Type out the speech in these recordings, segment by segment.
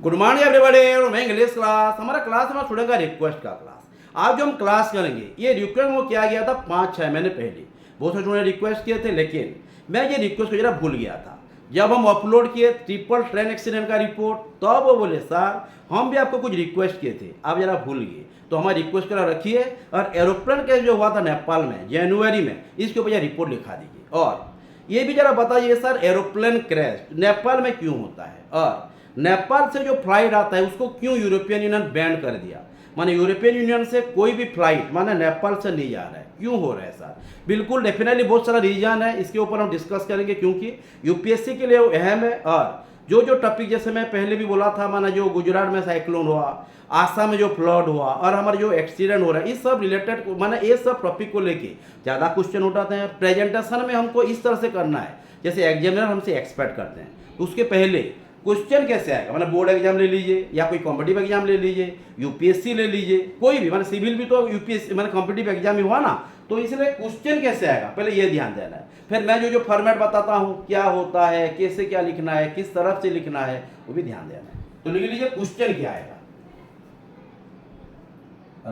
Good morning everybody. मैं English class, हमारा class हमारा स्टूडेंट का रिक्वेस्ट का क्लास। आज जो हम क्लास करेंगे ये रिक्वेस्ट वो किया गया था 5-6 महीने पहले। बहुत से स्टूडेंट रिक्वेस्ट किए थे, लेकिन मैं ये रिक्वेस्ट को जरा भूल गया था। जब हम अपलोड किए ट्रिपल ट्रेन एक्सीडेंट का रिपोर्ट, तब वो बोले सर हम भी आपको कुछ रिक्वेस्ट किए थे, आप जरा भूल गए। तो हमारी रिक्वेस्ट करा रखिए, और एरोप्लेन केस जो हुआ था नेपाल में जनवरी में, इसके ऊपर रिपोर्ट लिखा दीजिए। और ये भी जरा बताइए सर एरोप्लेन क्रैश नेपाल में क्यों होता है, और नेपाल से जो फ्लाइट आता है उसको क्यों यूरोपियन यूनियन बैन कर दिया। माने यूरोपियन यूनियन से कोई भी फ्लाइट माने नेपाल से नहीं जा रहा है, क्यों हो रहा है सर। बिल्कुल डेफिनेटली बहुत सारा रीजन है, इसके ऊपर हम डिस्कस करेंगे क्योंकि यूपीएससी के लिए वो अहम है। और जो टॉपिक जैसे मैं पहले भी बोला था, माना जो गुजरात में साइक्लोन हुआ, आसाम में जो फ्लड हुआ, और हमारे जो एक्सीडेंट हो रहा है, इस सब रिलेटेड माने ये सब टॉपिक को लेके ज़्यादा क्वेश्चन उठाते हैं। प्रेजेंटेशन में हमको इस तरह से करना है जैसे एग्जामिनर हमसे एक्सपेक्ट करते हैं। तो उसके पहले क्वेश्चन कैसे आएगा, मतलब बोर्ड एग्जाम ले लीजिए या कोई कॉम्पिटिटिव एग्जाम ले लीजिए, यूपीएससी ले लीजिए, कोई भी, मतलब सिविल भी तो यूपीएससी मतलब कॉम्पिटिटिव एग्जाम ही हुआ ना। तो इसलिए क्वेश्चन कैसे आएगा पहले ये ध्यान देना है। फिर मैं जो फॉर्मेट बताता हूँ क्या होता है, कैसे क्या लिखना है, किस तरफ से लिखना है, वो भी ध्यान देना है। तो लिख लीजिए क्वेश्चन क्या आएगा।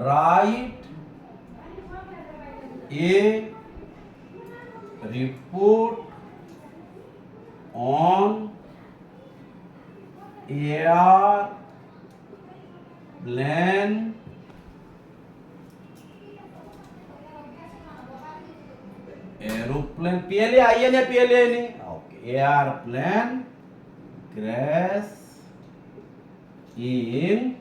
Write a report on airplane aeroplane PLA आई है या पीएलए नहीं, okay, airplane crash in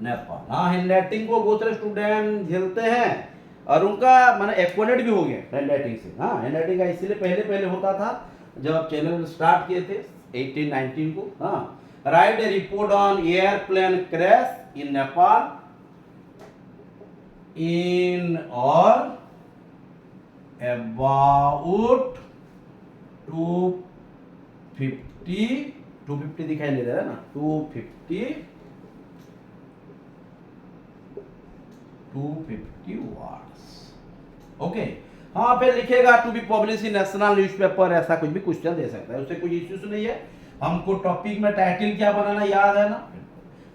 Nepal. हाँ, हैंडराइटिंग को बहुत सारे स्टूडेंट झेलते हैं और उनका माने एक्वानेट भी हो गया हैंडराइटिंग से। हाँ, हैंडराइटिंग का इसलिए पहले होता था जब आप चैनल स्टार्ट किए थे 18-19 को। हाँ, write a report on airplane crash in Nepal in और अबाउट 250 दिखाई नहीं दे रहा है ना, 250 वर्ड्स। ओके, हाँ, फिर लिखेगा to be publish in national newspaper, ऐसा कुछ भी क्वेश्चन दे सकता है, उससे कोई इश्यूज नहीं है। हमको टॉपिक में टाइटल क्या बनाना याद है ना,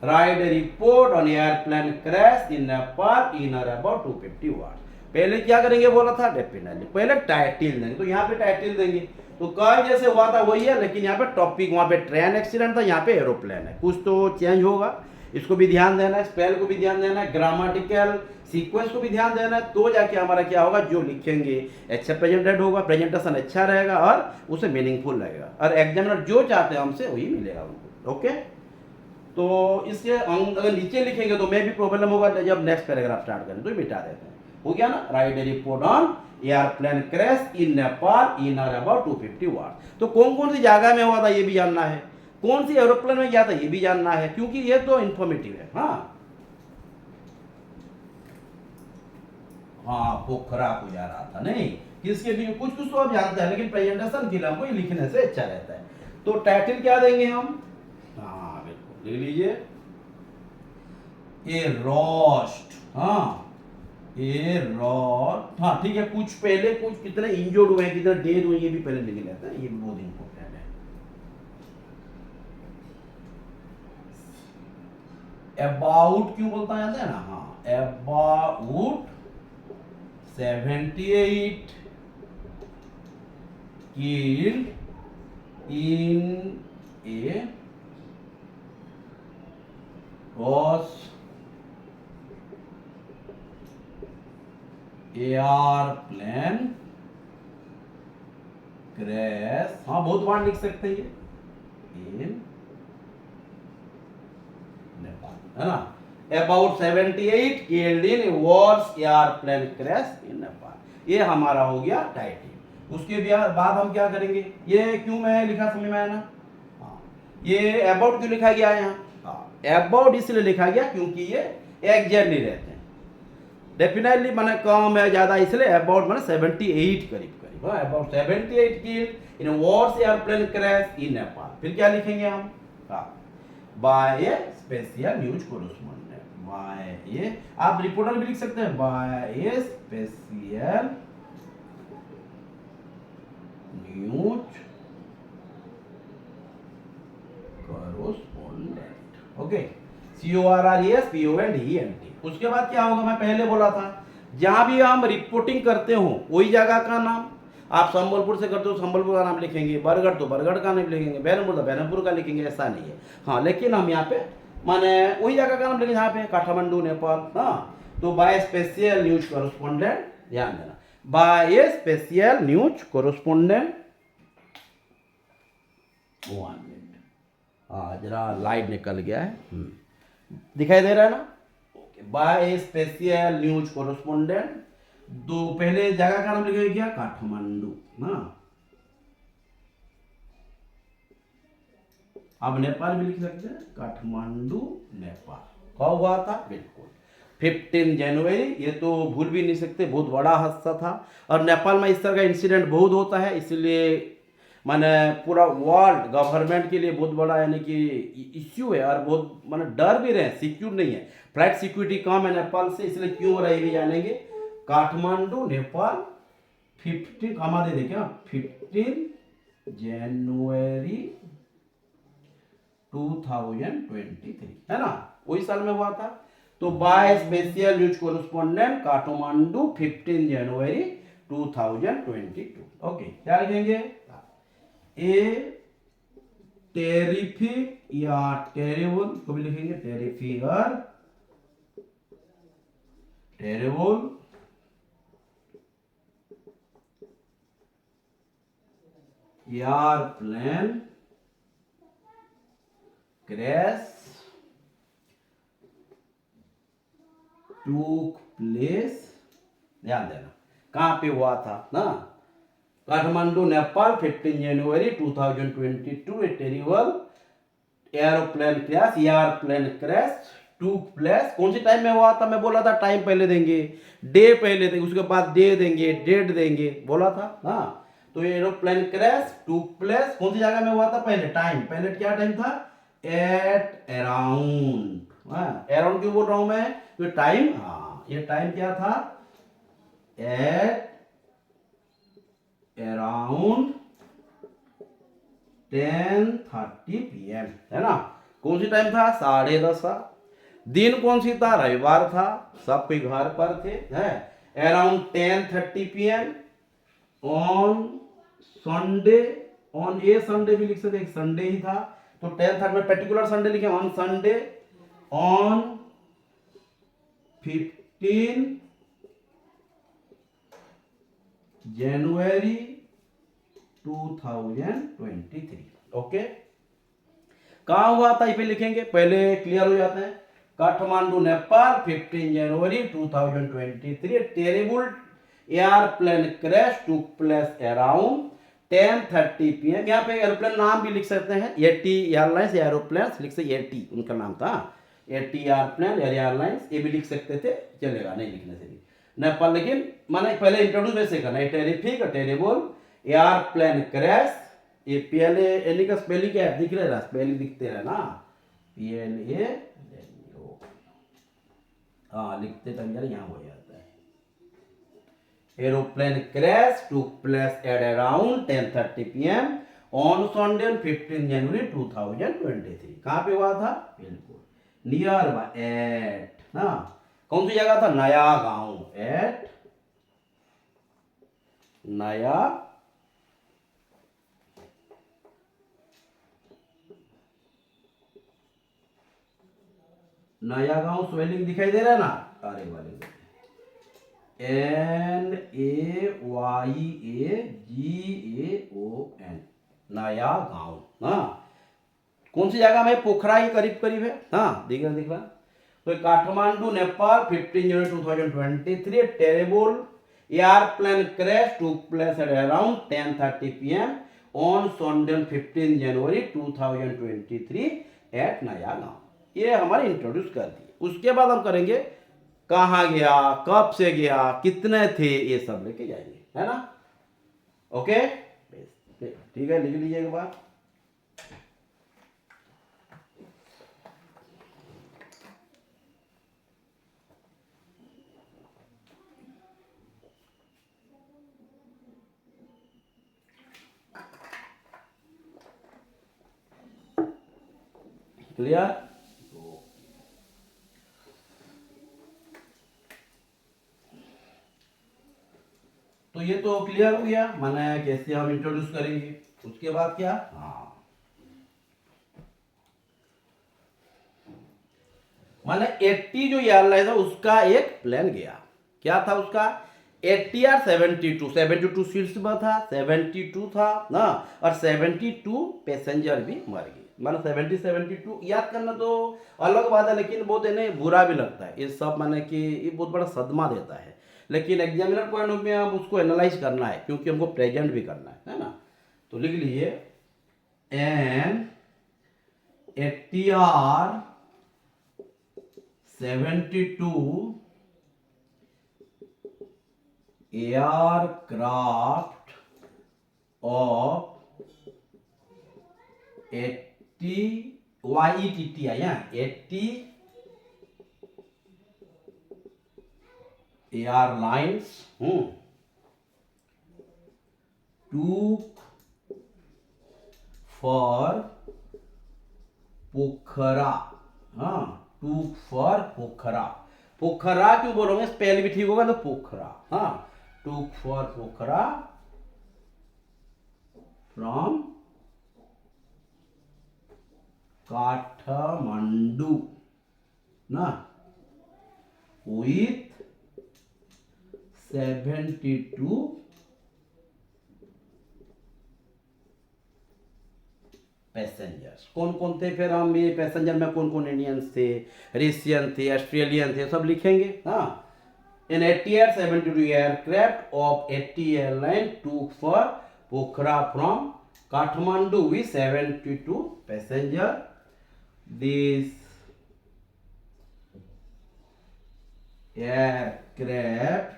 write a report on airplane crash in Nepal in और अबाउट 250 वर्ड्स। पहले क्या करेंगे बोला था, डेफिनेटली पहले टाइटल देंगे। तो यहाँ पे टाइटल देंगे, तो कल जैसे हुआ था वही है, लेकिन यहाँ पे टॉपिक, वहाँ पे ट्रेन एक्सीडेंट था, यहाँ पे एरोप्लेन है, कुछ तो चेंज होगा। इसको भी ध्यान देना है, स्पेल को भी ध्यान देना है, ग्रामेटिकल सीक्वेंस को भी ध्यान देना है, तो जाके हमारा क्या होगा, जो लिखेंगे अच्छा प्रेजेंटेड होगा, प्रेजेंटेशन अच्छा रहेगा और उसे मीनिंगफुल लगेगा, और एग्जामिनर जो चाहते हैं हमसे वही मिलेगा उनको। ओके, तो इसके अगर नीचे लिखेंगे तो मैं भी प्रॉब्लम होगा जब नेक्स्ट पैराग्राफ स्टार्ट करें, तो मिटा देते हैं। हो गया ना, write a report on airplane crash in Nepal in और अबाउट 250 वर्ड्स। तो कौन कौन सी जगह में हुआ था ये भी जानना है, कौन सी एरोप्लेन में गया था ये भी जानना है, क्योंकि ये तो इंफॉर्मेटिव है। हाँ हाँ, पोखरा को जा रहा था, नहीं किसके भी कुछ तो आप जानते हैं, लेकिन प्रेजेंटेशन के लिए हमको लिखने से अच्छा रहता है। तो टाइटल क्या देंगे हम, हाँ बिल्कुल ले लीजिए, ए रोस्ट। हाँ, ए रॉड, हाँ ठीक है, कुछ पहले कुछ कितने इंजर्ड हुए हैं, कितने डेड हुए, ये भी पहले लिख लेते हैं, ये बहुत इंपॉर्टेंट है। अबाउट क्यों बोलता है ना, हाँ, about 78 killed in a was airplane crash. हाँ, बहुत बार लिख सकते हैं इन नेपाल, है ना, about 78 killed in Wars airplane crash in Nepal. ये हमारा हो गया टाइटल। उसके बाद हम क्या करेंगे, ये क्यों मैं लिखा समझ में आया ना। हाँ, ये अबाउट क्यों लिखा गया है यहाँ, हाँ, अबाउट इसलिए लिखा गया क्योंकि ये एग्जैक्टली रहते हैं, डेफिनेटली मैंने कम है ज्यादा, इसलिए अबाउट मैंने 78 करीब, about 78 killed in Wars airplane crash in Nepal. फिर क्या लिखेंगे हम, बाय ए स्पेशल न्यूज कोरेस्पोंडेंट, बाय ए, आप रिपोर्टर भी लिख सकते हैं, बाय ए स्पेशल न्यूज ओके, CORRESPONDENT। उसके बाद क्या होगा, मैं पहले बोला था, जहां भी हम रिपोर्टिंग करते हो वही जगह का नाम, आप संबलपुर से करते हो संबलपुर का नाम लिखेंगे, बरगढ़ तो बरगढ़ का नाम लिखेंगे, बैरमपुर तो बैरमपुर का लिखेंगे, ऐसा नहीं है। हाँ, लेकिन हम यहाँ पे माने वही जगह का नाम लिखेंगे यहाँ पे काठमांडू नेपाल। हाँ, तो बाय स्पेशल न्यूज कॉरेस्पोंडेंट, ध्यान देना, by special news correspondent. One minute, हाँ जरा लाइट निकल गया है, दिखाई दे रहा है ना। बाय स्पेशल न्यूज कॉरेस्पोंडेंट, दो पहले जगह का नाम लिखेंगे क्या, काठमांडू ना। अब नेपाल भी लिख सकते हैं, काठमांडू नेपाल। कब हुआ था, बिल्कुल 15 जनवरी, ये तो भूल भी नहीं सकते, बहुत बड़ा हादसा था। और नेपाल में इस तरह का इंसिडेंट बहुत होता है, इसलिए माने पूरा वर्ल्ड गवर्नमेंट के लिए बहुत बड़ा यानी कि इश्यू है, और बहुत माने डर भी रहे, सिक्योर नहीं है, फ्लाइट सिक्योरिटी कम है नेपाल से, इसलिए क्यों हो रहा है ये भी जानेंगे। काठमांडू नेपाल 15 हमारे देखें 15 जनवरी 2023 है ना, वही साल में हुआ था। तो by special news correspondent Kathmandu 15 January 2022। Okay, क्या लिखेंगे, ए टेरिफिक या टेरेबल को भी लिखेंगे, टेरिफिक और terrible airplane crash took place, ध्यान देना कहां पे हुआ था ना, काठमांडू नेपाल 15 जनवरी 2022, ए terrible airplane crash took place. कौन सी टाइम में हुआ था, मैं बोला था टाइम पहले देंगे, डे पहले देंगे, उसके बाद डे देंगे, डेट देंगे, बोला था ना। तो एरोप्लेन क्रैश टूक प्लेस कौन सी जगह में हुआ था, पहले टाइम, पहले क्या टाइम था, एट अराउंड। अराउंड क्यों बोल रहा हूं मैं, तो टाइम, हाँ ये टाइम क्या था, एट अराउंड 10:30 PM, है ना। कौन सी टाइम था, 10:30। दिन कौन सी था, रविवार था, सब कोई घर पर थे, है। Around 10:30 PM on Sunday, on A Sunday भी लिख सकते, एक संडे ही था, तो 10:30 में पर्टिकुलर संडे लिखे, on Sunday, on 15 January 2023। Okay, कहां हुआ था ये पे लिखेंगे, पहले क्लियर हो जाते हैं। Kathmandu Nepal 15 January 2023, terrible airplane crash took place around 10:30 PM। यहाँ पे एयरप्लेन नाम भी लिख सकते हैं, एटी एयरलाइंस एरोप्लेन लिख सकते, एटी उनका नाम था, एटी एयरप्लेन एयरलाइंस, ये भी लिख सकते थे, चलेगा नहीं लिखने से भी नेपाल, लेकिन माने पहले इंट्रोड्यूस वैसे करना है, टेरिफिक टेरेबल एयरप्लेन क्रैश, ये पीएलए एल का स्पेलिंग क्या है, दिख रहा है, स्पेलिंग दिखते रहे ना, पीएलए, हाँ लिखते तब यार यहाँ हो जाता है। Aeroplane crash took place at around 10:30 PM on Sunday 15 January 2023। कहाँ पे हुआ था, बिल्कुल नियर बाय एट, हाँ कौन सी जगह था, नया गांव, एट नया नया गांव, स्पेलिंग दिखाई दे रहा है ना, अरे वाले NAYAGAON, नया गांव। हाँ, कौन सी जगह में, पोखरा ही करीब करीब है, हाँ दिख रहा। तो Kathmandu Nepal 15 January 2023, terrible airplane crash took place at around 10:30 PM on Sunday 15 January 2023 at Naya Gaon. ये हमारे इंट्रोड्यूस कर दिए। उसके बाद हम करेंगे कहाँ गया, कब से गया, कितने थे, ये सब लेके जाएंगे, है ना। ओके, ठीक है, लिख लीजिए एक बार। क्लियर, ये तो क्लियर हो गया, माने कैसे हम इंट्रोड्यूस करेंगे। उसके बाद क्या, हाँ माने 80 जो एयरलाइन है उसका एक प्लेन गया, क्या था उसका 80 और 72, 72 सीट्स में था, 72 था ना, और 72 पैसेंजर भी मर गए। माने 70 72 याद करना तो अलग बात है, लेकिन बहुत है ना बुरा भी लगता है ये सब, माने कि ये बहुत बड़ा सदमा देता है, लेकिन एग्जामिनर पॉइंट ऑफ व्यू में हम उसको एनालाइज करना है क्योंकि हमको प्रेजेंट भी करना है ना। तो लिख लीजिए N 80 are 72 aircraft of 80 YETT है यहाँ 80 एयरलाइंस took for पोखरा, हाँ टूक फॉर पोखरा, पोखरा क्यों बोलोगे, स्पेल भी ठीक होगा तो पोखरा, हाँ टूक फॉर पोखरा फ्रॉम काठमांडू ना विथ 72 पैसेंजर्स। कौन कौन थे फिर, हम ये पैसेंजर में कौन कौन इंडियंस थे, रशियन थे, ऑस्ट्रेलियन थे, सब लिखेंगे। हाँ इन 80 और 72 एयरक्राफ्ट ऑफ 80 एयरलाइन टूक for Pokhara from Kathmandu with 72 passenger. This aircraft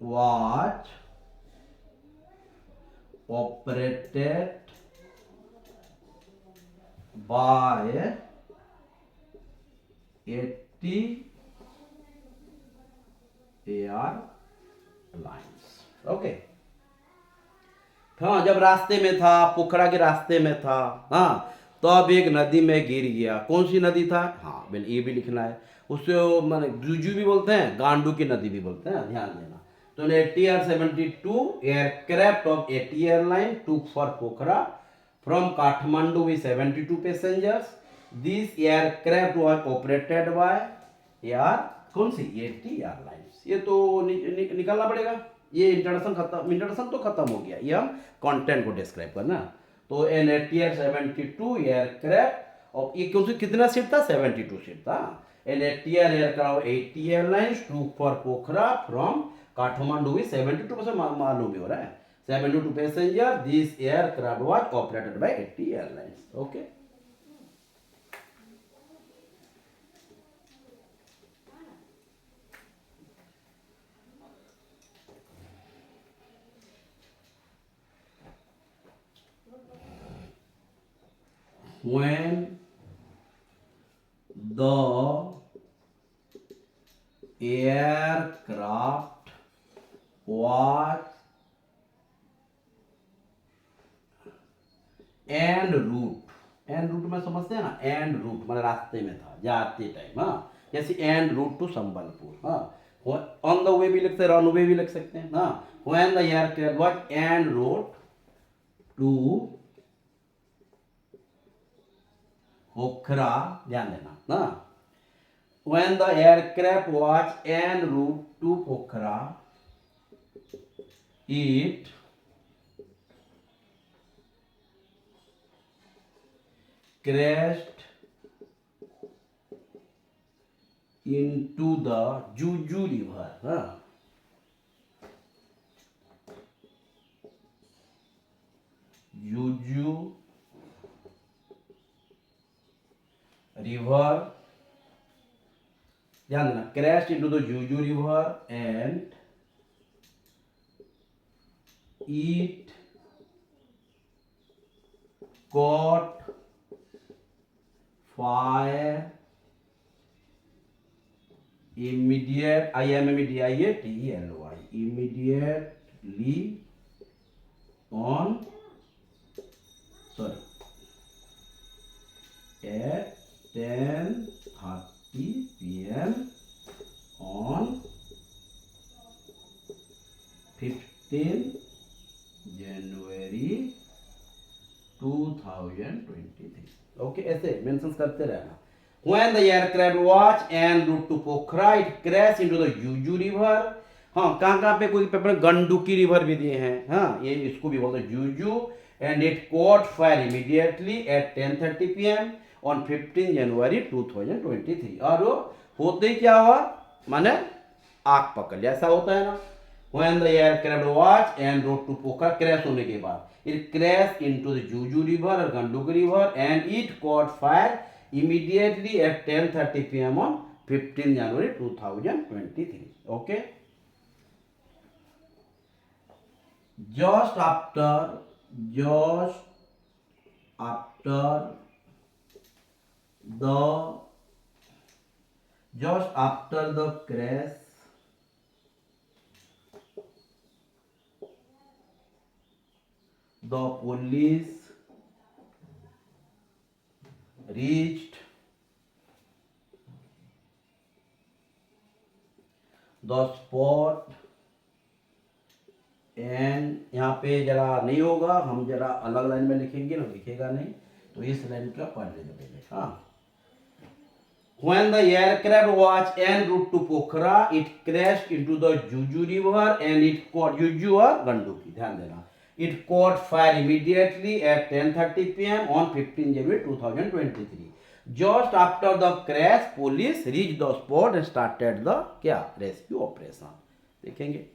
was operated by 80 airlines. Okay, हाँ जब रास्ते में था, पोखरा के रास्ते में था, हाँ तो अब एक नदी में गिर गया। कौन सी नदी था, हाँ बिल ये भी लिखना है। उससे मैंने जुजू भी बोलते हैं, गांडू की नदी भी बोलते हैं, ध्यान देना। तो 80 और 72 एयरक्राफ्ट ऑफ 80 एयरलाइन टूक for Pokhara from Kathmandu with 72 passengers. This aircraft was operated bye यार कौन सी 80 एयरलाइंस। ये तो निकालना पड़ेगा। ये इंट्रोडक्शन खत्म, इंट्रोडक्शन तो खत्म हो गया, ये हम कंटेंट को डिस्क्राइब करना। तो एन 80 और 72 एयरक्राफ्ट और ये कौन सी कितना सीट था, 72 सीट था। An 80 aircraft 80 airlines took for Pokhara from Kathmandu with 72% मालूम भी हो रहा है 72 passenger. This aircraft was operated by 80 airlines. Okay, when the aircraft was en route, en route में समझते हैं ना, एंड रूट मतलब रास्ते में था जाते टाइम, हाँ जैसे एंड रूट टू संबलपुर, हाँ ऑन द वे भी लिख सकते हैं, रन वे भी लिख सकते हैं। हाँ when the aircraft was en route to Pokhara, ध्यान देना ना, when the aircraft was en route to Pokhara, it crashed into the Juju river. Juju river, ध्यान देना, crashed into the Juju river and it caught fire immediate, immediately, immediately on, sorry, at 10:30 p.m. on 15 January 2023। Okay, ऐसे mention करते रहना। When the aircraft was en route to Pokhara, it crashed into the Juju river। हाँ, कहाँ पे कोई paper गंडुकी river भी दिए हैं, हाँ, ये इसको भी बोलते हैं Juju. And it caught fire immediately at 10:30 p.m. on 15 January 2023। और वो होते ही क्या हुआ, माने आग पकड़ लिया, ऐसा होता है ना। When the aircraft was en route to Pokhara, crash होने के बाद it crashed into the Juju river और गंडुकी river and it caught fire immediately at 10:30 p.m. on 15 January 2023। Okay, just after the just after the crash, the police reached the spot। And यहाँ पे जरा नहीं होगा, हम जरा अलग लाइन में लिखेंगे ना, लिखेगा नहीं, तो इस लाइन का पढ़ लेंगे पहले। हाँ, when the aircraft was en route to Pokhara, it crashed into the Juju river and it caught Juju और गंडुकी, ध्यान देना। It caught fire immediately at 10:30 p.m. on 15 January 2023। Just after the crash, police reached the spot and started the क्या rescue operation. देखेंगे,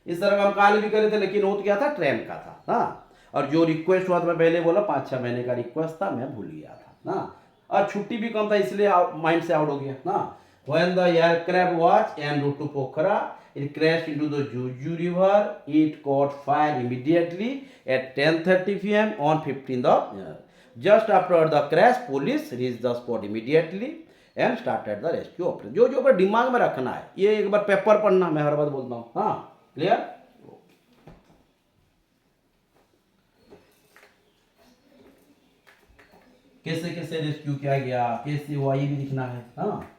इस तरह का हम काल भी करे थे, लेकिन वो तो क्या था, ट्रेन का था। हाँ, और जो रिक्वेस्ट हुआ था, मैं पहले बोला 5-6 महीने का रिक्वेस्ट था, मैं भूल गया था ना। और छुट्टी भी कम था, इसलिए माइंड से आउट हो गया ना। When the aircraft was en route to Pokhara, it crashed into the Juju river। It caught fire immediately at 10:30 p.m. on 15th of just after the crash, police reached the spot immediately and started the rescue operation। जो जो पर दिमाग में रखना है, ये एक बार paper पढ़ना, मैं हर बार बोलता हूँ। हाँ, क्लियर। कैसे कैसे रेस्क्यू किया गया, कैसे हुआ, ये भी लिखना है। हाँ,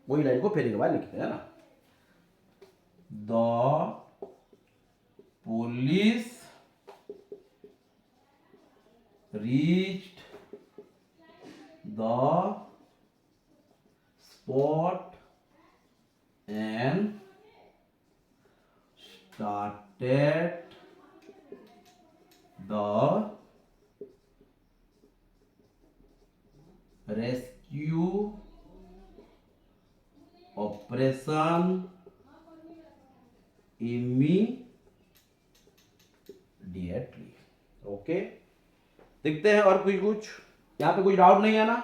वही लाइन को फिर एक बार लिखते हैं ना। The police reached the spot and started the rescue operation immediately। Okay, देखते हैं और कुछ यहाँ पे कुछ डाउट नहीं है ना।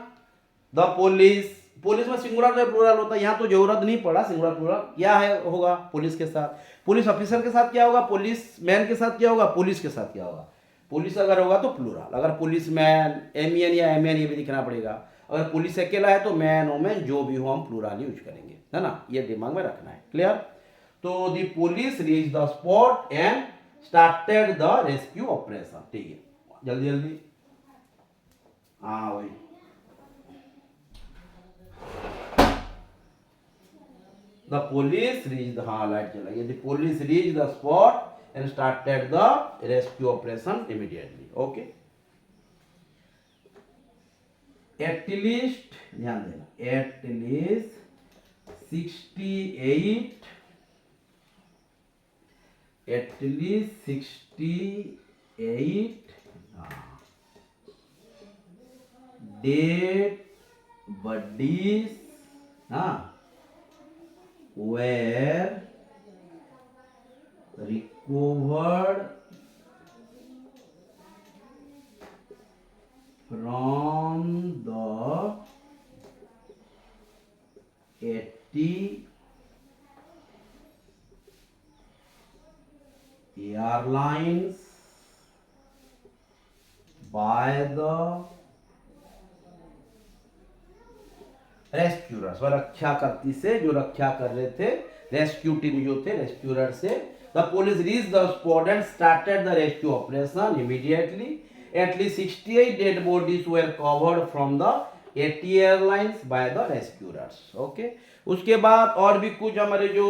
द पुलिस, पुलिस में सिंगुलर या प्लूरल होता है, यहाँ तो जरूरत नहीं पड़ा सिंगुलर प्लूरल। क्या है होगा, पुलिस के साथ, पुलिस ऑफिसर के साथ क्या होगा, पुलिस मैन के साथ क्या होगा, पुलिस के साथ क्या होगा। पुलिस अगर होगा तो प्लूरल, अगर पुलिस मैन एमएन या एमएन ये भी दिखना पड़ेगा। अगर पुलिस अकेला है तो मैन वोमेन जो भी हो हम प्लूरल यूज करेंगे, है ना, ये दिमाग में रखना है। क्लियर। तो the police reach the spot and started the rescue operation. ठीक है, जल्दी जल्दी। हाँ वही, the police reached the, हाँ लाइट चला गया। The police reached the spot and started the rescue operation immediately। Okay, at least ध्यान देना, at least 68 dead bodies were recovered from the 80 airlines by the रेस्क्यूरर्स, वह रक्षा करती से जो रक्षा कर रहे थे, रेस्क्यू टीम जो थे रेस्क्यूरर से। The police reach the spot and started the rescue operation immediately. At least 68 dead bodies were covered from the 80 airlines by the rescuers। Okay, उसके बाद और भी कुछ हमारे जो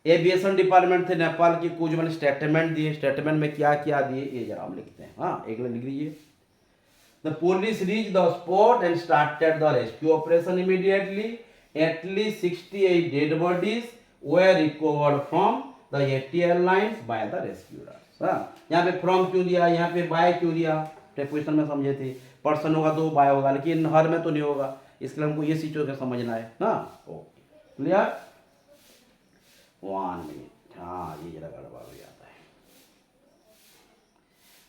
एविएशन डिपार्टमेंट थे नेपाल की, कुछ मैंने स्टेटमेंट दिए, स्टेटमेंट में क्या क्या दिए ये जरा हम लिखते हैं। हाँ, एक लिख लीजिए। The police reach the spot and started the rescue operation immediately. At least 68 dead bodies were recovered from the AT Airlines by the rescuers। हाँ, यहाँ पे फ्रॉम क्यों दिया, यहाँ पे बाय क्यों दिया, प्रीपोजिशन में समझे थे। पर्सन होगा तो बाय होगा, लेकिन हर में तो नहीं होगा, इसलिए हमको ये सिचुएशन समझना है। हाँ, ओके, क्लियर। 1 मिनट, हाँ ये जरा गड़बड़ हो जाता है।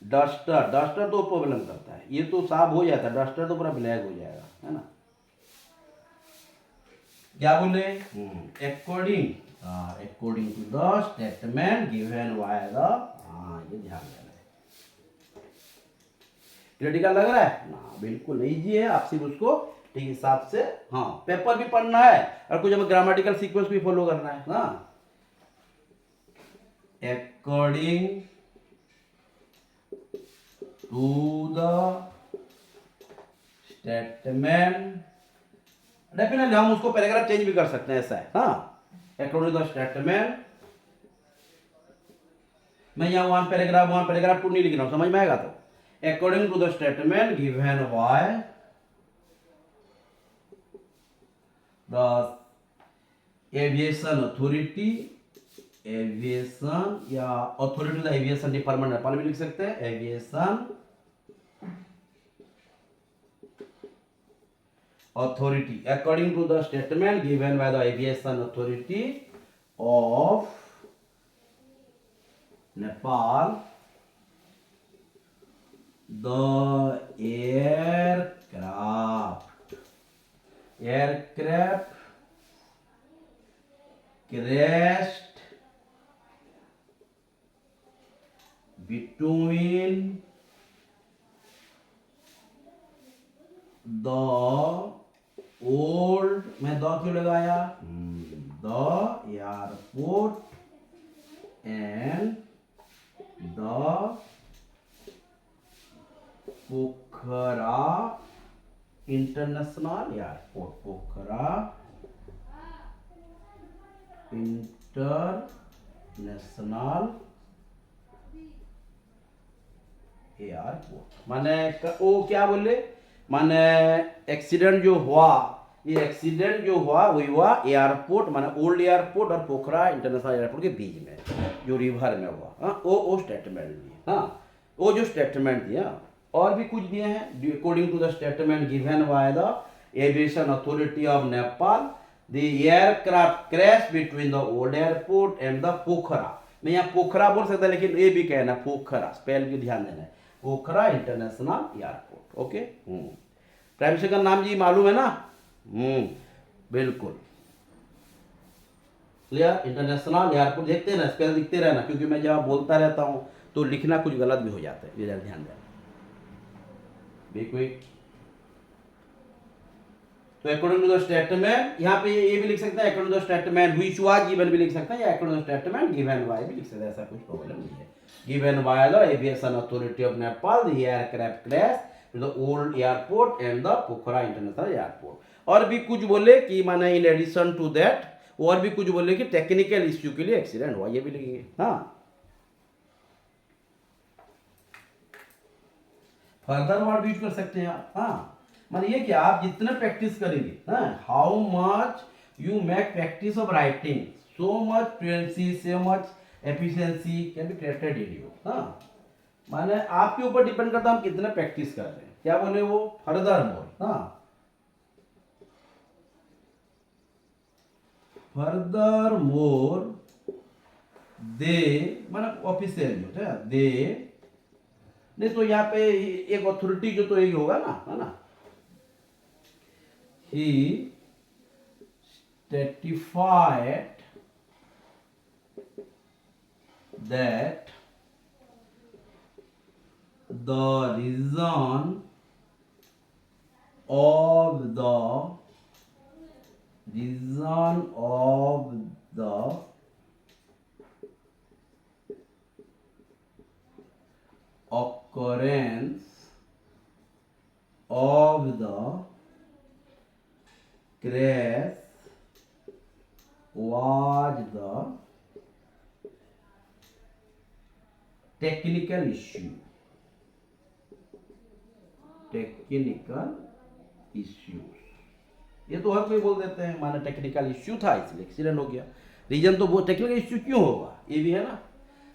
डस्टर, डस्टर तो प्रॉब्लम करता है, ये तो साफ हो जाता है, डस्टर तो पूरा ब्लैक हो जाएगा, है ना। क्या बोले, according, according to the statement given by the, हाँ ये ध्यान देना है। क्रिटिकल लग रहा है ना, बिल्कुल इजी है, आप सिर्फ उसको ठीक हिसाब से, हाँ पेपर भी पढ़ना है और कुछ हमें ग्रामेटिकल सीक्वेंस भी फॉलो करना है ना। According to the statement, definitely हम उसको पैराग्राफ चेंज भी कर सकते हैं, ऐसा है। हाँ, अकॉर्डिंग टू द स्टेटमेंट, मैं यहाँ वन पैराग्राफ टू नहीं लिख रहा हूँ, समझ में आएगा तो। According to the statement given by the aviation authority, aviation या authority the aviation department Nepal भी लिख सकते हैं, aviation authority, according to the statement given by the aviation authority of Nepal, the aircraft crashed between the old, मैं the क्यों लगाया, the airport and the Pokhara international airport, Pokhara international airport. माने वो क्या बोले, माने एक्सीडेंट जो हुआ, ये एक्सीडेंट जो हुआ वही हुआ एयरपोर्ट, माने ओल्ड एयरपोर्ट और पोखरा इंटरनेशनल एयरपोर्ट के बीच में, जो रिवर में हुआ। हाँ, वो स्टेटमेंट दिए। हाँ, वो जो स्टेटमेंट दिया, और भी कुछ दिए हैं। According to the statement given by the aviation authority of Nepal, the aircraft crash between the old airport and the Pokhara. मैं यहाँ पोखरा बोल सकता, लेकिन ये भी कहना पोखरा, स्पेल भी ध्यान देना है, Pokhara international airport. Okay, prime minister का नाम जी मालूम है ना, बिल्कुल क्लियर। इंटरनेशनल एयरपोर्ट देखते रहना, स्पेल दिखते रहना, क्योंकि मैं जब बोलता रहता हूँ तो लिखना कुछ गलत भी हो जाता है, ये ध्यान देना। तो अकॉर्डिंग टू द स्टेटमेंट, यहाँ पे ये भी लिख सकते हैं, according to the statement which was given भी लिख सकते हैं, या according to the statement given by भी लिख सकते हैं, ऐसा कुछ प्रॉब्लम नहीं है। Given by the aviation authority of Nepal, the aircraft crash the old airport and the Pokhara international airport. और भी कुछ बोले कि माने इन एडिशन टू दैट, और भी कुछ बोले कि टेक्निकल इश्यू के लिए एक्सीडेंट हुआ, ये भी लिखेंगे। हाँ, फर्दर वर्ड यूज कर सकते हैं आप। हाँ, माने ये कि आप जितना प्रैक्टिस करेंगे, हाँ, how much you make practice of writing, so much fluency, so much efficiency can be created in you. हाँ, माने आपके ऊपर डिपेंड करता है हम कितना प्रैक्टिस कर रहे हैं। क्या बोले वो, फर्दर मोर। हाँ, फर्दर मोर दे, माने ऑफिशियल जो है दे, नहीं तो यहाँ पे एक अथॉरिटी जो तो यही होगा ना, है ना। He certified that the reason of the occurrence of the crash was the technical issue? Technical issues, ये तो हर कोई बोल देते हैं, माने टेक्निकल इश्यू था इसलिए एक्सीडेंट हो गया। रीजन तो वो टेक्निकल इश्यू क्यों होगा, ये भी है ना।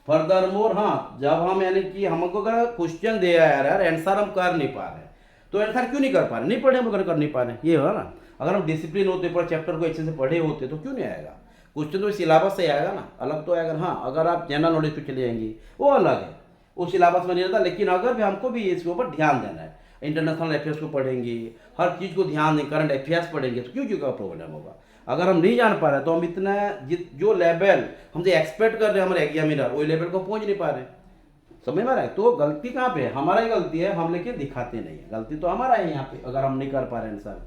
फर्दर मोर, हाँ, जब हम यानी कि हमको अगर क्वेश्चन दिया है यार, आंसर हम कर नहीं पा रहे हैं, तो आंसर क्यों नहीं कर पा रहे, नहीं पढ़े हम अगर कर नहीं पा रहे, ये है ना। अगर हम डिसिप्लिन होते, पूरा चैप्टर को अच्छे से पढ़े होते, तो क्यों नहीं आएगा क्वेश्चन, तो सिलेबस से आएगा ना, अलग तो आएगा। हाँ, अगर आप जनरल नॉलेज पे चले जाएंगे वो अलग है, वो सिलेबस में नहीं रहता। लेकिन अगर भी हमको भी इसके ऊपर ध्यान देना है, इंटरनेशनल अफेयर्स को पढ़ेंगे, हर चीज़ को ध्यान दें, करंट अफेयर्स पढ़ेंगे, तो क्यों क्यों का प्रॉब्लम होगा। अगर हम नहीं जान पा रहे तो हम इतना जो लेवल हमसे एक्सपेक्ट कर रहे हैं हमारे एग्जामिनर, वही लेवल को पहुंच नहीं पा रहे, समझ में आ रहा है। तो गलती कहाँ पे है, हमारा ही गलती है, हम लेके दिखाते नहीं है, गलती तो हमारा है यहाँ पे अगर हम नहीं कर पा रहे हैं आंसर।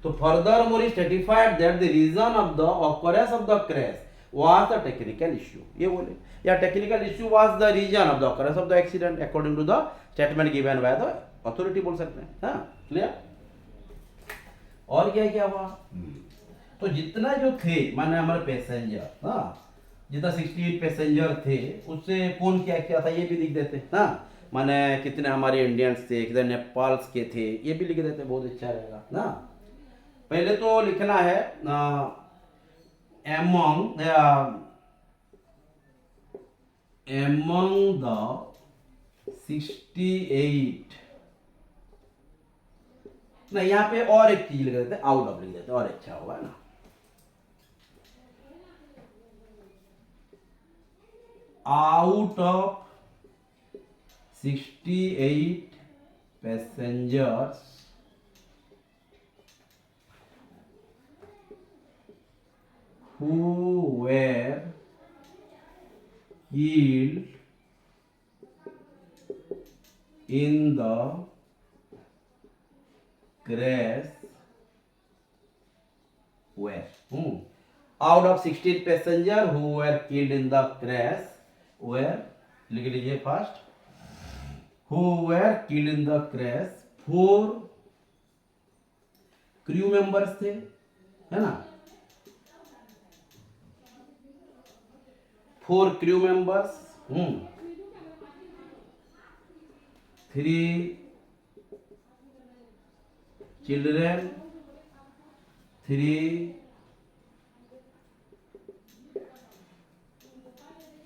तो further more is certified that the reason of the occurrence of the crash was the technical issue, ये बोले, या technical issue was the reason of the occurrence of the accident according to the statement given by the authority, बोल सकते हैं। हाँ, clear. और क्या क्या हुआ, तो जितना जो थे माने हमारे पैसेंजर, हाँ, जितना 68 पैसेंजर थे, उससे कौन क्या क्या था ये भी लिख देते। हाँ, माने कितने हमारे इंडियंस थे, कितने नेपाल के थे, ये भी लिख देते, बहुत अच्छा रहेगा ना। पहले तो लिखना है among the 68, ना यहाँ पे और एक चीज लिख देते हैं, आउट ऑफ लिख देते हैं, और अच्छा होगा ना। Out of 68 passengers who were killed in the crash were, out of 16 passengers who were killed in the crash were, लिख लीजिए first, who were killed in the crash, 4 crew members थे, है ना, 4 crew members, 3 children, 3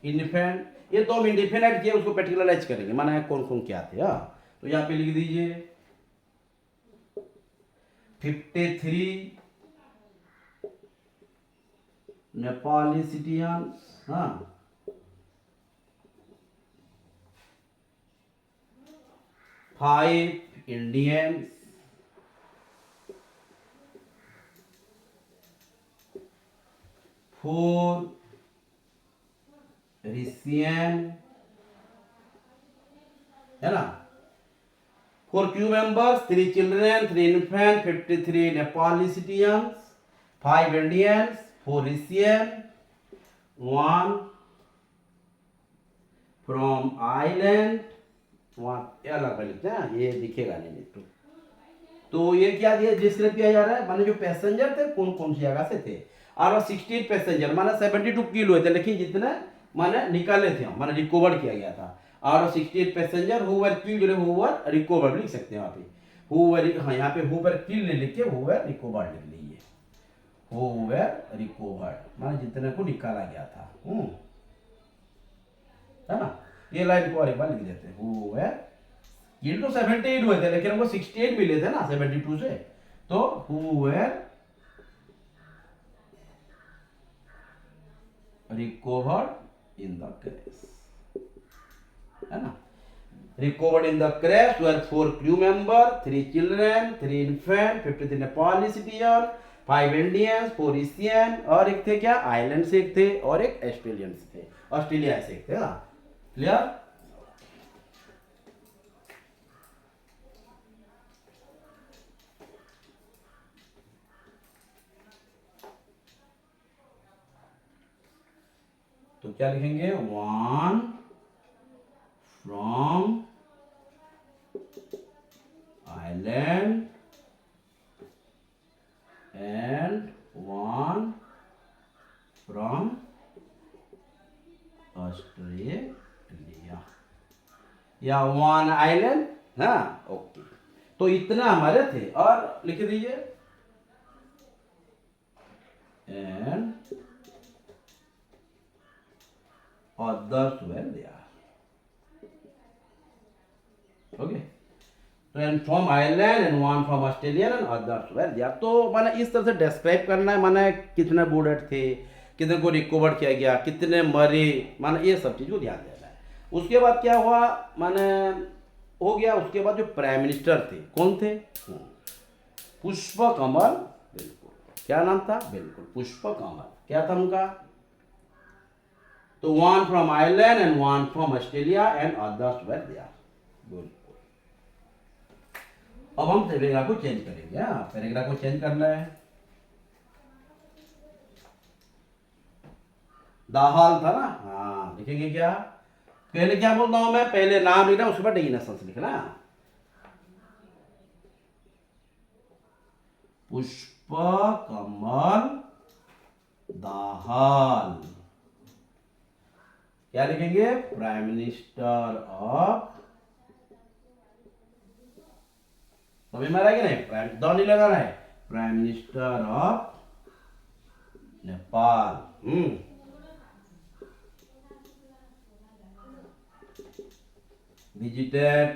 इन्फेंट। ये तो हम indefinite किए, उसको पर्टिकुलराइज करेंगे, माना कौन कौन क्या थे। हाँ, तो यहाँ पे लिख दीजिए 53 नेपाली सिटीजन्स, हाँ, 5 इंडियंस, 4 रिसियन, है ना, 4 crew members, 3 children, 3 infant, 53 Nepali citizens, 5 Indians, 4 रिसियन, 1 from island, वहाँ अलग लिखते हैं, ये दिखेगा नहीं तो ये क्या दिया, डिस्क्राइब किया जा रहा है, माने जो पैसेंजर थे कौन कौन सी जगह से थे। और 16 पैसेंजर माने 72 किलो हुए थे, लेकिन जितने माने निकाले थे, माने रिकवर किया गया था। और 68 passenger who were killed, who were recovered लिख सकते हैं वहाँ पे, हु वर, हाँ, यहाँ पे हु वर किल्ड लिख के हु वर रिकवर्ड लिख लीजिए, हु वर रिकवर्ड माने जितने को निकाला गया था, है ना। ये लाइन को और एक बार लिख देते हैं, हु वर किल्ड, तो 78 हुए थे, लेकिन हमको 68 मिले थे ना 72 से, तो who were recovered in the crash, है ना। Recovered in the crash were 4 crew member, 3 children, 3 infant, 53 Nepali citizen, 5 Indians, 4 Asian, और एक थे क्या आइलैंड से एक थे, और एक ऑस्ट्रेलियन थे, ऑस्ट्रेलिया से एक थे ना। क्लियर। तो क्या लिखेंगे, 1 from island and 1 from Australia या वन आइलैंड। हाँ ओके, तो इतना हमारे थे। और लिख दीजिए and others were there. Okay, तो and from Ireland and one from Australia and others were there. तो माने इस तरह से डिस्क्राइब करना है, माने कितने बुलेट थे, कितने को रिकवर किया गया, कितने मरे, माने ये सब चीज़ को ध्यान देना है। उसके बाद क्या हुआ, माने हो गया। उसके बाद जो प्राइम मिनिस्टर थे कौन थे, पुष्प कमल, बिल्कुल, क्या नाम था, बिल्कुल पुष्प कमल, क्या था उनका। तो one from Ireland and one from Australia and others were there, बिल्कुल। अब हम पैराग्राफ को चेंज करेंगे। हाँ, पैराग्राफ को चेंज करना है। दाहाल था ना, हाँ लिखेंगे क्या, पहले क्या बोलता हूं मैं, पहले नाम लिखना, उसके बाद डेजिग्नेशंस लिखना। पुष्प कमल दाहाल, क्या लिखेंगे, प्राइम मिनिस्टर ऑफ, समझ में आ रहा है कि नहीं, प्राइम द नहीं लगाना है, prime minister of Nepal. Visited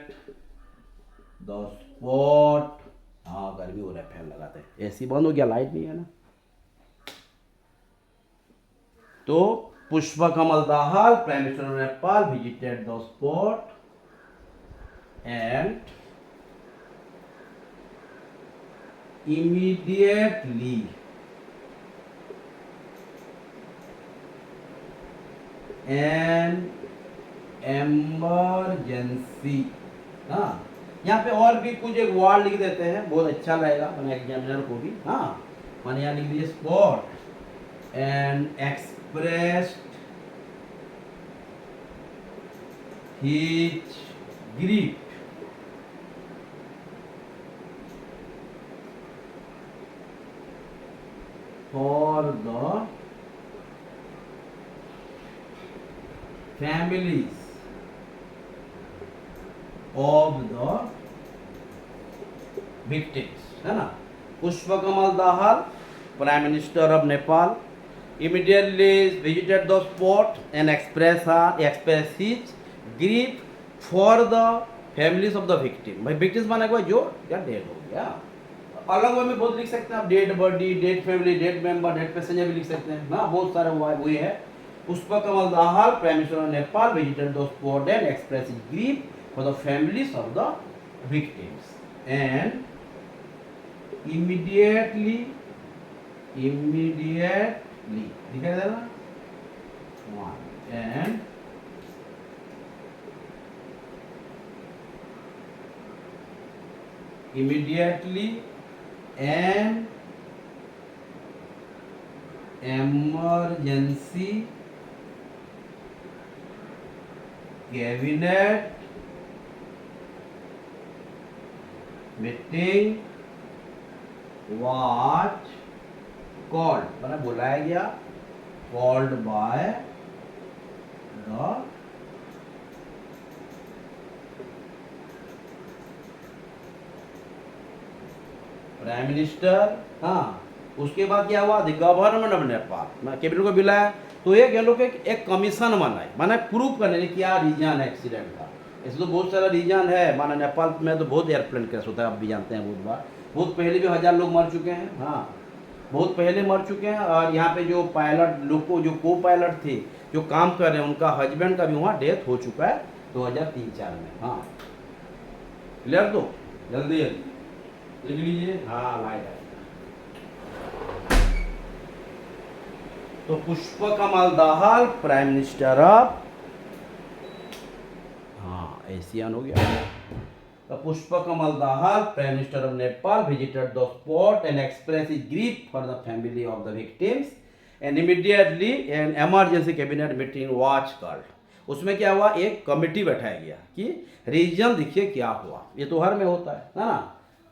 the spot, हाँ गर्मी हो रहा है, फैन लगाते हैं, एसी बंद हो गया, लाइट नहीं है ना। तो Pushpa Kamal Dahal prime minister of Nepal visited the spot and immediately an emergency। हाँ, यहाँ पे और भी कुछ एक वर्ड लिख देते हैं, बहुत अच्छा लगेगा मैंने एग्जामिनर को भी। हाँ, मैंने यहाँ लिख दिया spot and expressed his grief for the families of the victims, है ना। Pushpa Kamal Dahal prime minister of Nepal immediately visited the spot and express his grief for the families of the victim। भाई victims माने कोई जो या डेड हो गया, अलग वे में बहुत लिख सकते हैं आप, dead body, dead family, dead member, dead passenger भी लिख सकते हैं ना, बहुत सारे वही है। Pushpa Kamal Dahal prime minister of Nepal visited the spot and express his grief for the families of the victims and immediately दिखाई दे रहा and immediately an emergency cabinet meeting was called, मैंने बुलाया गया, called by the prime minister. हाँ, उसके बाद क्या हुआ, the government of Nepal, cabinet को बुलाया, तो एक ये लोग एक कमीशन बनाए, माना प्रूफ करने की क्या रीजन है एक्सीडेंट का। ऐसे तो बहुत सारा रीजन है, माना नेपाल में तो बहुत एयरप्लेन क्रैश होता है, आप भी जानते हैं, बहुत बार, बहुत पहले भी 1000 लोग मर चुके हैं। हाँ, बहुत पहले मर चुके हैं। और यहाँ पे जो पायलट लोग को, जो को पायलट थे जो काम कर रहे हैं, उनका हस्बैंड का भी वहाँ डेथ हो चुका है 2003-4 में। हाँ क्लियर, तो जल्दी लिख लीजिए। हाँ लाइट है। तो Pushpa Kamal Dahal prime minister of, हाँ एशियन हो गया। तो Pushpa Kamal Dahal prime minister of Nepal visited the spot and express his grief for the family of the victims and immediately an emergency cabinet meeting was called. उसमें क्या हुआ, एक कमेटी बैठाया गया कि रीजन देखिए क्या हुआ, ये तो हर में होता है ना,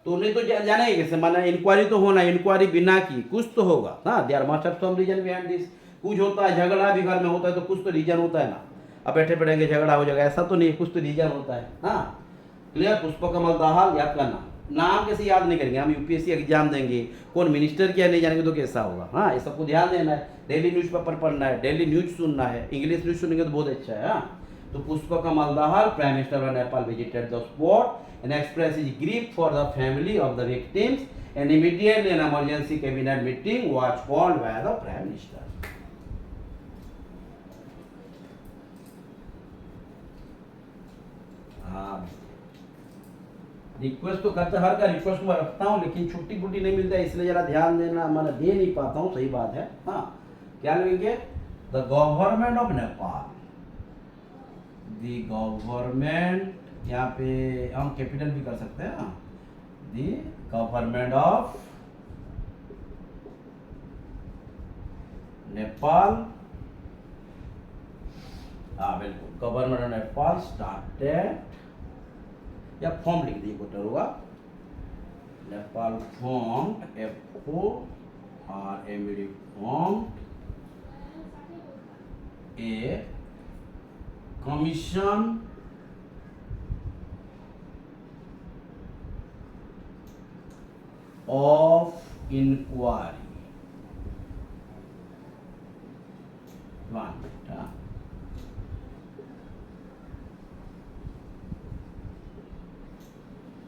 तो नहीं तो जानेंगे कैसे, माना इंक्वायरी तो होना, इंक्वायरी बिना की कुछ तो होगा ना, there must have some reason behind this. कुछ होता है, झगड़ा भी घर में होता है तो कुछ तो रीजन होता है ना। अब बैठे पड़ेंगे झगड़ा हो जाएगा, ऐसा तो नहीं, कुछ तो रीजन होता है। हाँ क्लियर। पुष्पकमल दाहाल याद करना, नाम कैसे याद नहीं करेंगे हम, यूपीएससी एग्जाम देंगे, कौन मिनिस्टर क्या नहीं जानेंगे तो कैसा होगा। हाँ ये सबको ध्यान देना है, डेली न्यूज़पेपर पढ़ना है, डेली न्यूज सुनना है, इंग्लिश न्यूज सुनेंगे तो बहुत अच्छा है। हाँ तो Pushpakamal Dahal, prime minister of Nepal, visited the spot and express his grief for the family of the victims and immediately an emergency cabinet meeting was called by the prime minister. हाँ रिक्वेस्ट तो करते, हर का रिक्वेस्ट मैं रखता हूँ, लेकिन छुट्टी फुट्टी नहीं मिलता है, इसलिए जरा ध्यान देना, मैं दे नहीं पाता हूँ, सही बात है। हाँ क्या लिखेंगे, the government of Nepal, the government, यहाँ पे हम कैपिटल भी कर सकते हैं। हाँ द गवर्नमेंट ऑफ नेपाल, हाँ बिल्कुल, गवर्नमेंट ऑफ नेपाल स्टार्टेड, या फॉर्म लिख दिए बेटर होगा, Nepal form, FORMED form a commission of inquiry,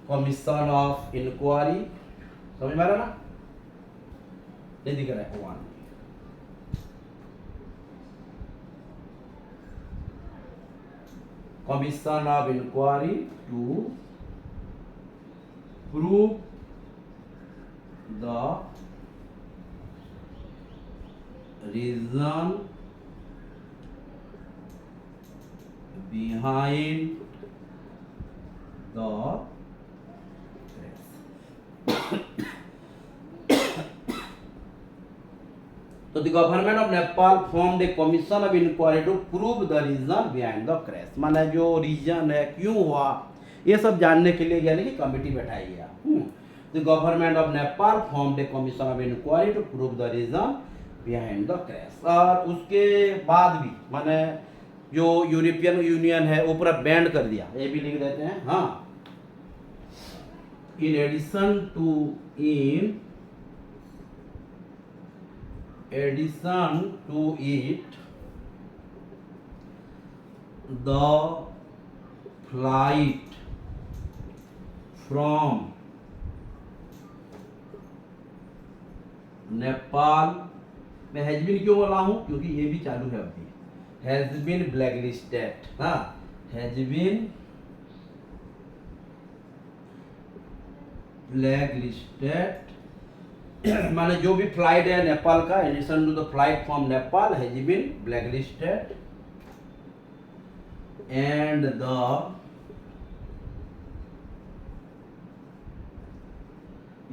commission of inquiry, समझ में आ रहा ना, नहीं दिख रहा है, one commission of inquiry to prove the reason behind the तो the government of Nepal formed a commission of inquiry to prove the reason behind the crash, माने जो रीजन है क्यों हुआ ये सब जानने के लिए यानी कि कमेटी बैठाई गया। The government of Nepal formed a commission of inquiry to prove the reason behind the crash, और उसके बाद भी माने जो यूरोपियन यूनियन है वो पूरा बैंड कर दिया, ये भी लिख देते हैं। हाँ in addition to it the flight from Nepal, मैं हैज बीन क्यों बोला हूं, क्योंकि ये भी चालू है अभी, हैज बीन ब्लैकलिस्टेड। हाँ हैज बीन ब्लैकलिस्टेड माने जो भी फ्लाइट है नेपाल का, addition to the flight from Nepal has been blacklisted and the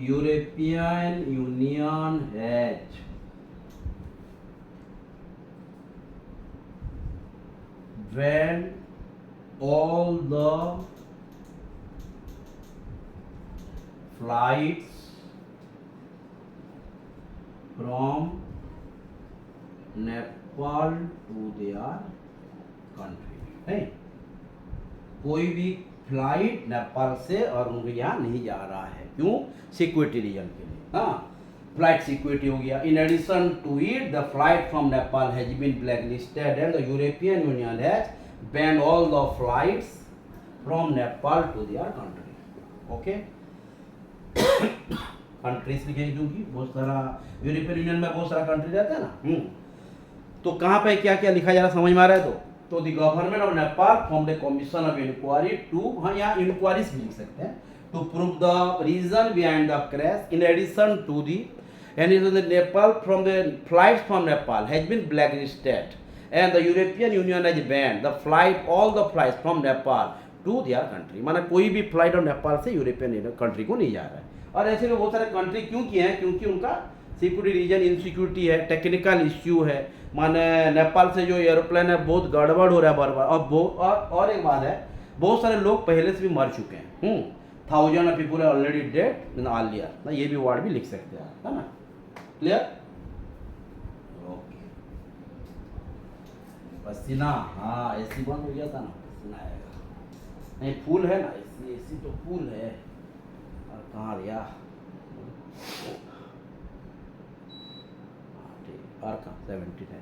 European Union has banned all the flights from Nepal to their country, नहीं कोई भी फ्लाइट नेपाल से और उनके यहाँ नहीं जा रहा है, क्यों, सिक्योरिटी रीजन के लिए। हाँ फ्लाइट सिक्योरिटी हो गया। In addition to it the flight from Nepal has been blacklisted and the European Union has ban all the flights from Nepal to their country. Okay countries लिखेंगे क्योंकि बहुत सारा यूरोपियन यूनियन में बहुत सारा कंट्री रहता है ना। तो कहाँ पे क्या क्या लिखा जा रहा समझ में आ रहा है। तो the government of Nepal formed a commission of inquiry to, हाँ यहाँ इंक्वायरीज भी लिख सकते हैं, to prove the reason behind the crash. In addition to the Nepal from the flights from Nepal has been blacklisted and the European Union has banned the flight all the flights from Nepal to their country। माना कोई भी flight of Nepal से European country को नहीं जा रहा है। और ऐसे में बहुत सारे कंट्री क्यों किए हैं, क्योंकि उनका सिक्योरिटी रीजन इनसिक्योरिटी है, टेक्निकल इश्यू है, माने नेपाल से जो एरोप्लेन है बहुत गड़बड़ हो रहा है बार बार। और एक बात है, बहुत सारे लोग पहले से भी मर चुके हैं, 1000 people are already dead in earlier ना, ये भी वर्ड भी लिख सकते हैं, है ना, क्लियर। ओके पसीना, हाँ एसी बंद हो गया था ना, पसीना आएगा। नहीं फूल है ना एसी, एसी तो फूल है। और कहाँ गया? हाँ, ठीक और कहाँ 17 है।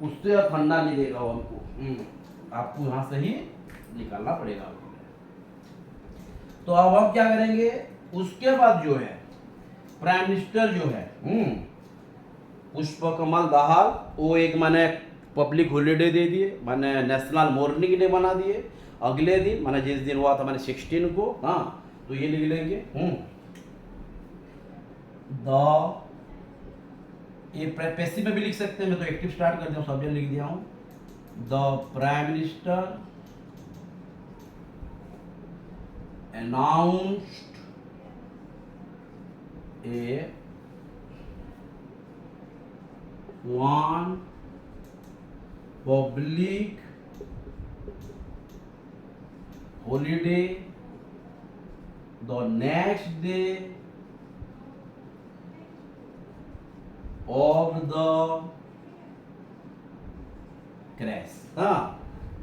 उससे अब ठंडा नहीं देगा वो हमको। आपको यहाँ से ही निकालना पड़ेगा। तो अब हम क्या करेंगे? उसके बाद जो है प्राइम मिनिस्टर जो है पुष्पकमल दाहाल, वो एक माने पब्लिक हॉलीडे दे दिए, माने नेशनल मॉर्निंग डे बना दिए। अगले दिन माने जिस दिन हुआ था माने 16 को, हाँ तो ये लिख लेंगे द, ये पैसिव में भी लिख सकते हैं, मैं तो एक्टिव स्टार्ट कर दिया हूँ, सब्जेक्ट लिख दिया हूँ। The prime minister announced a one public holiday the next day of the crash। हाँ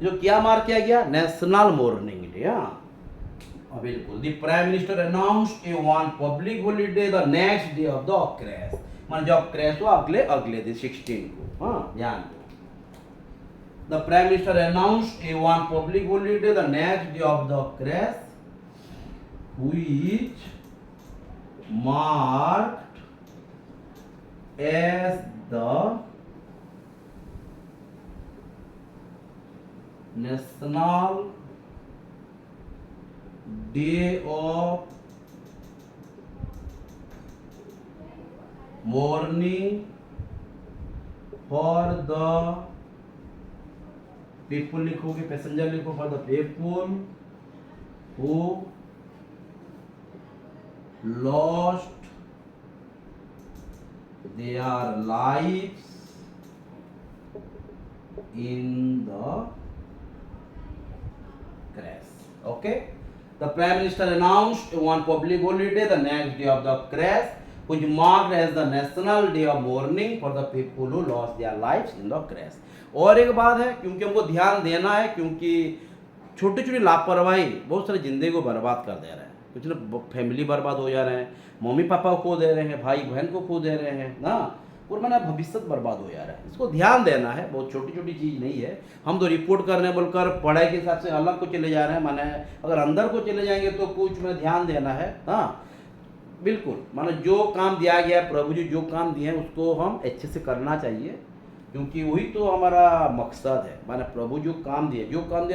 जो क्या मार्क किया गया? National morning day. हाँ बिल्कुल। The prime minister announced a one public holiday the next day of the crash, मान जब crash हुआ अगले दिन 16 को। हाँ ध्यान दो। The prime minister announced a one public holiday the next day of the crash which marked as the national day of mourning for the people, लिखोगे पैसेंजर लिखो, for the people who lost their lives in the crash. Okay, the prime minister announced one public holiday the next day of the crash which marked as the national day of mourning for the people who lost their lives in the crash। और एक बात है, क्योंकि हमको ध्यान देना है, क्योंकि छोटी छोटी लापरवाही बहुत सारी जिंदगी को बर्बाद कर दे रहे हैं। कुछ लोग फैमिली बर्बाद हो जा रहे हैं, मम्मी पापा को खो दे रहे हैं, भाई बहन को खो दे रहे हैं ना, और मैंने भविष्य बर्बाद हो जा रहा है। इसको ध्यान देना है, बहुत छोटी छोटी चीज़ नहीं है। हम तो रिपोर्ट करने बोलकर पढ़ाई के हिसाब से अलग को चले जा रहे हैं, माने अगर अंदर को चले जाएंगे तो कुछ में ध्यान देना है। हाँ बिल्कुल, माने जो काम दिया गया है, प्रभु जी जो काम दिए हैं उसको हम अच्छे से करना चाहिए, क्योंकि वही तो हमारा मकसद है। माने प्रभु जो काम दिए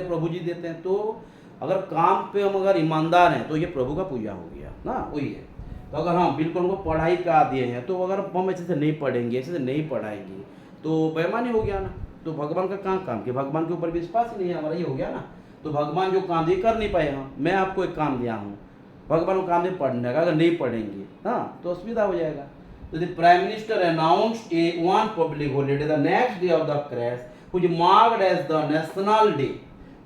प्रभु जी देते हैं, तो अगर काम पे हम अगर ईमानदार हैं तो ये प्रभु का पूजा हो गया ना, वही है। तो अगर हम बिल्कुल उनको पढ़ाई का दिए हैं, तो अगर हम अच्छे से नहीं पढ़ेंगे, अच्छे से नहीं पढ़ाएंगे तो बेईमानी हो गया ना। तो भगवान का कहाँ काम किया? भगवान के ऊपर विश्वास ही नहीं है हमारा, ये हो गया ना। तो भगवान जो काम दिए कर नहीं पाए हम, मैं आपको एक काम दिया हूँ, भगवान को काम दिए पढ़ने का, अगर नहीं पढ़ेंगे हाँ तो असुविधा हो जाएगा। तो the prime minister announced a one public holiday the next day of the crash which marked as the national day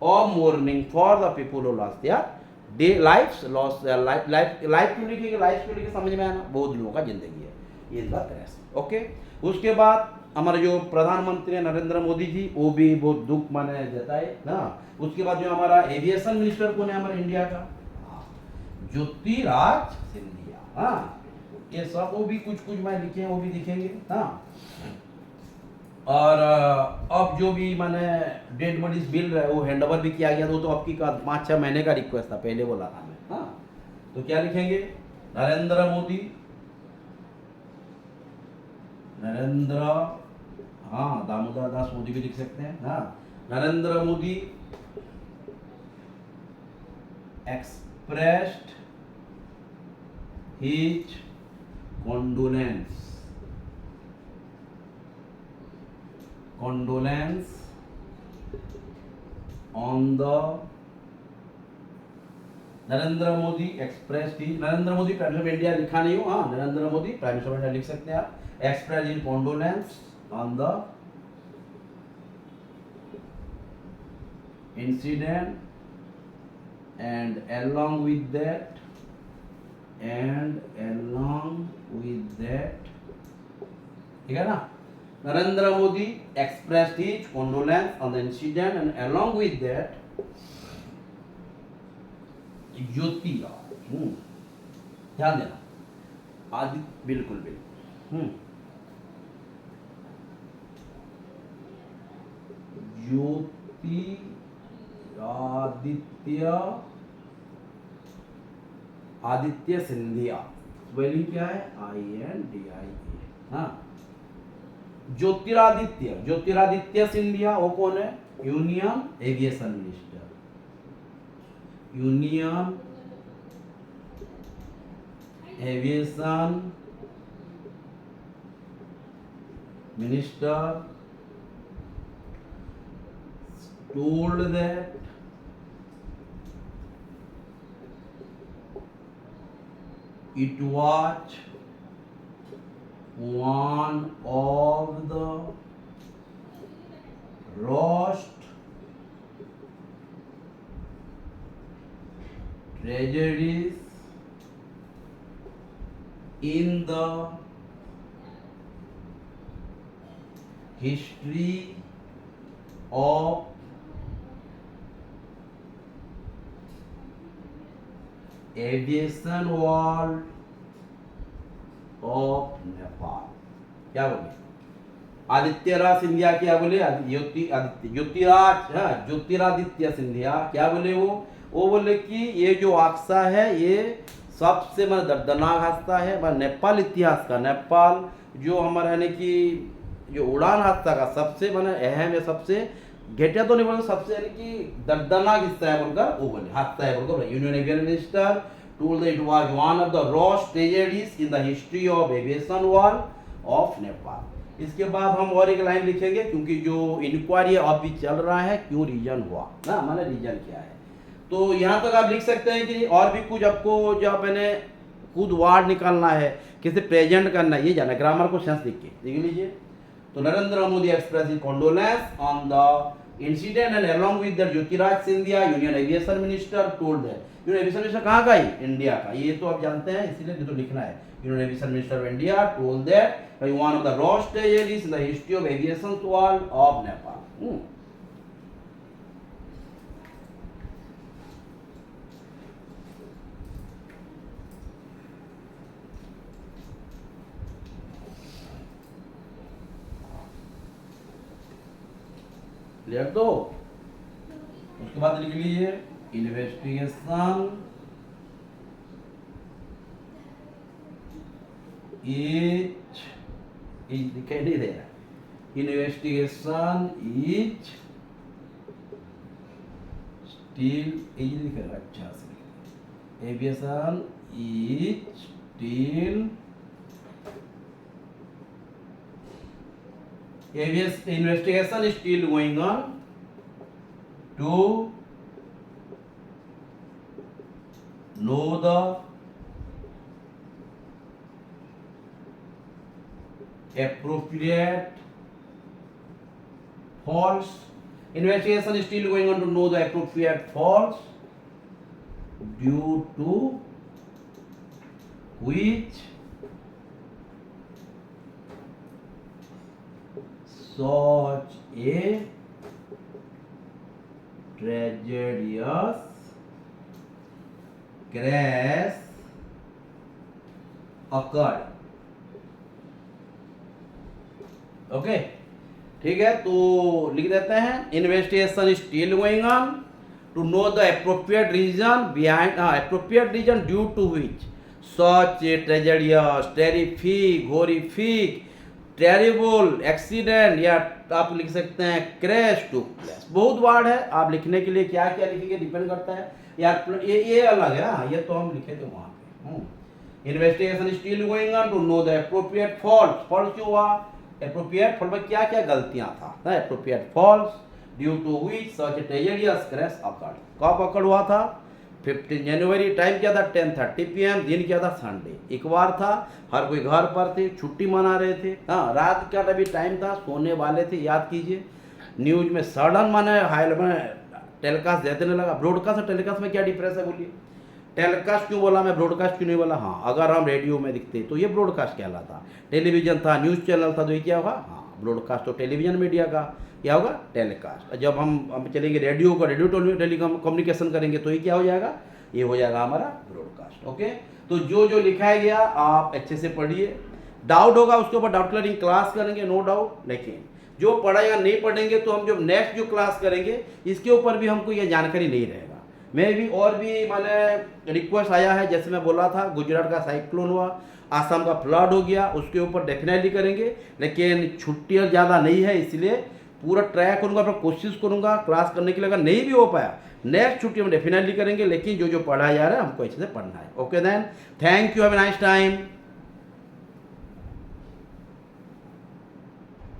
of mourning for the people who lost their day lifes, loss life क्यों लिखेंगे? Life क्यों लिखे? समझ में आना, बहुत लोगों का जिंदगी है ये इनका क्रैश। ओके, उसके बाद हमारे जो प्रधानमंत्री नरेंद्र मोदी जी, वो भी बहुत दुख माने जताए ना। उसके बाद जो हमारा एविएशन मिनिस्टर कौन है हमारे इंडिया का? ज्योतिराज सिंधिया। हाँ ये सब वो भी कुछ कुछ मैं लिखे हैं, वो भी दिखेंगे। हाँ और अब जो भी मैंने डेड बॉडीज बिल रहा है वो हैंड ओवर भी किया गया, तो आपकी 5-6 महीने का रिक्वेस्ट था, पहले बोला था मैं। हाँ तो क्या लिखेंगे? नरेंद्र मोदी, हाँ दामोदर दास मोदी भी लिख सकते हैं। हाँ Narendra Modi expressed his condolence on the Narendra Modi express he, Narendra Modi prime minister of India लिखा नहीं हो, हाँ Narendra Modi prime minister of India लिख सकते हैं आप। Express in condolence on the incident and along with that ठीक है ना, Narendra Modi expressed his condolence on the incident, and along with that, Jyotiraj, ध्यान देना, आदित्य, बिल्कुल बिल्कुल, आदित्य सिंधिया, स्पेलिंग क्या है, INDIA, हाँ, ज्योतिरादित्य सिंधिया, वो कौन है, union aviation minister, union aviation minister told that it was one of the worst tragedies in the history of aviation world of Nepal. क्या बोले, आदित्यराज सिंधिया क्या बोले, ज्योतिरादित्य सिंधिया क्या बोले, वो बोले कि ये जो हादसा है ये सबसे मतलब दर्दनाक हादसा है नेपाल इतिहास का। नेपाल जो हमारा यानी कि जो उड़ान हादसा का सबसे अहम है, सबसे घटिया तो नहीं बोले, सबसे यानी कि दर्दनाक हिस्सा है बोलकर वो बोले, हादसा है बोलकर। Union aviation minister told that it was one of the worst tragedies in the history of aviation world of Nepal। इसके बाद हम और एक लाइन लिखेंगे, क्योंकि जो इंक्वायरी अब भी चल रहा है, क्यों रीजन हुआ ना, माने रीजन क्या है। तो यहाँ तक आप लिख सकते हैं कि और भी कुछ आपको जो मैंने खुद वार्ड निकालना है, किसे प्रेजेंट करना है, ये जाना, ग्रामर को सेंस लिख के देख लीजिए। तो Narendra Modi express his condolence on the incident and along with that Jyotiraj Scindia union aviation minister told that. Union aviation minister कहाँ का है, इंडिया का, ये तो आप जानते हैं, इसीलिए तो लिखना है। Union aviation minister of India told that one of the worst tragedies in the history of aviation world of Nepal। लिख दो, उसके बाद लिख लीजिए इन्वेस्टिगेशन इज दिखाई नहीं दे रहा, इन्वेस्टिगेशन इज स्टिल, इज लिख रहा, अच्छा से aviation is still, investigation is still going on to know the appropriate faults. Investigation is still going on to know the appropriate faults due to which such a tragedious crash occurred। Okay, ठीक है, तो लिख देते हैं investigation is still going on to know the appropriate reason behind, appropriate reason due to which such a tragedious, terrific, horrific, terrible accident, या आप लिख सकते हैं क्रैश टू प्लेस। बहुत वर्ड है, आप लिखने के लिए क्या क्या लिखेंगे डिपेंड करता है यार, ये अलग है, हाँ ये तो हम लिखे थे वहाँ पे। Investigation still going on to know the appropriate fault, fault क्यों हुआ, एप्रोप्रिएट फॉल्ट में क्या क्या गलतियां था, appropriate fault due to which such a tragedious crash occurred. कब अकर्ड हुआ था, 15 जनवरी, टाइम क्या था 10:30 PM, दिन क्या था संडे, एक बार था, हर कोई घर पर थे, छुट्टी मना रहे थे, हाँ रात का भी टाइम था, सोने वाले थे, याद कीजिए। न्यूज में सडन माने हाई टेलीकास्ट दे देने लगा। ब्रॉडकास्ट और टेलीकास्ट में क्या डिफरेंस है बोलिए, टेलीकास्ट क्यों बोला मैं, ब्रॉडकास्ट क्यों नहीं बोला, हाँ अगर हम रेडियो में दिखते तो ये ब्रॉडकास्ट कहलाता, टेलीविजन था, न्यूज़ चैनल था तो ये क्या होगा, हाँ ब्रॉडकास्ट तो टेलीविजन मीडिया का, क्या होगा, टेलीकास्ट। जब हम चलेंगे रेडियो का, रेडियो टेलीकॉम कम्युनिकेशन करेंगे तो ये क्या हो जाएगा, ये हो जाएगा हमारा ब्रॉडकास्ट। ओके, तो जो जो लिखाया गया आप अच्छे से पढ़िए, डाउट होगा उसके ऊपर डाउट क्लियरिंग क्लास करेंगे, नो डाउट। लेकिन जो पढ़ाएगा नहीं पढ़ेंगे तो हम जब नेक्स्ट जो क्लास करेंगे इसके ऊपर भी हमको ये जानकारी नहीं रहेगा। मैं भी और भी मैंने रिक्वेस्ट आया है, जैसे मैं बोला था गुजरात का साइक्लोन हुआ, आसाम का फ्लड हो गया, उसके ऊपर डेफिनेटली करेंगे। लेकिन छुट्टियाँ ज़्यादा नहीं है, इसलिए पूरा ट्राई करूँगा, फिर कोशिश करूँगा क्लास करने के लिए। अगर नहीं भी हो पाया नेक्स्ट छुट्टी में डेफिनेटली करेंगे, लेकिन जो जो पढ़ा जा रहा है हमको अच्छे से पढ़ना है। Okay then, thank you, have a nice time.